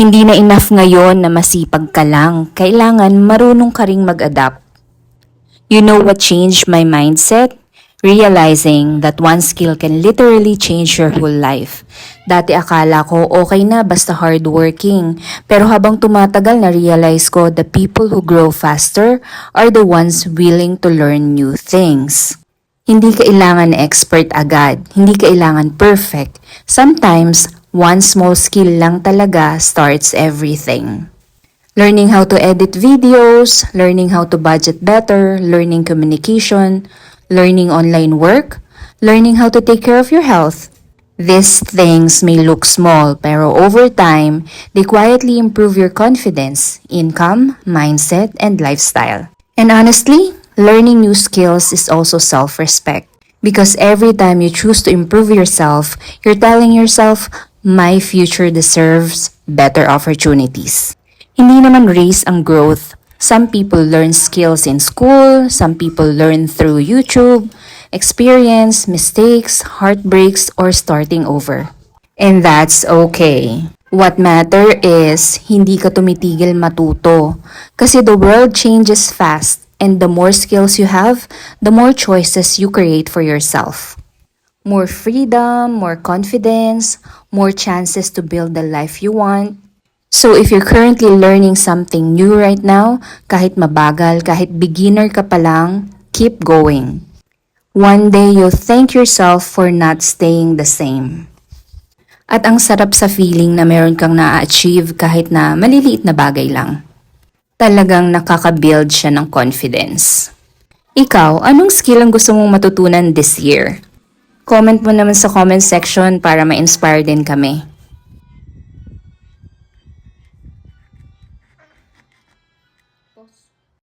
Hindi na enough ngayon na masipag ka lang. Kailangan marunong ka ring mag-adapt. You know what changed my mindset? Realizing that one skill can literally change your whole life. Dati akala ko okay na basta hardworking. Pero habang tumatagal na-realize ko the people who grow faster are the ones willing to learn new things. Hindi kailangan expert agad. Hindi kailangan perfect. Sometimes, one small skill lang talaga starts everything. Learning how to edit videos, learning how to budget better, learning communication, learning online work, learning how to take care of your health. These things may look small, pero over time, they quietly improve your confidence, income, mindset, and lifestyle. And honestly, learning new skills is also self-respect. Because every time you choose to improve yourself, you're telling yourself, my future deserves better opportunities. Hindi naman race ang growth. Some people learn skills in school, some people learn through YouTube, experience, mistakes, heartbreaks, or starting over. And that's okay. What matter is, hindi ka tumitigil matuto. Kasi the world changes fast, and the more skills you have, the more choices you create for yourself. More freedom, more confidence, more chances to build the life you want. So if you're currently learning something new right now, kahit mabagal, kahit beginner ka pa lang, keep going. One day you'll thank yourself for not staying the same. At ang sarap sa feeling na meron kang na-achieve kahit na maliliit na bagay lang. Talagang nakaka-build siya ng confidence. Ikaw, anong skill ang gusto mong matutunan this year? Comment mo naman sa comment section para ma-inspire din kami.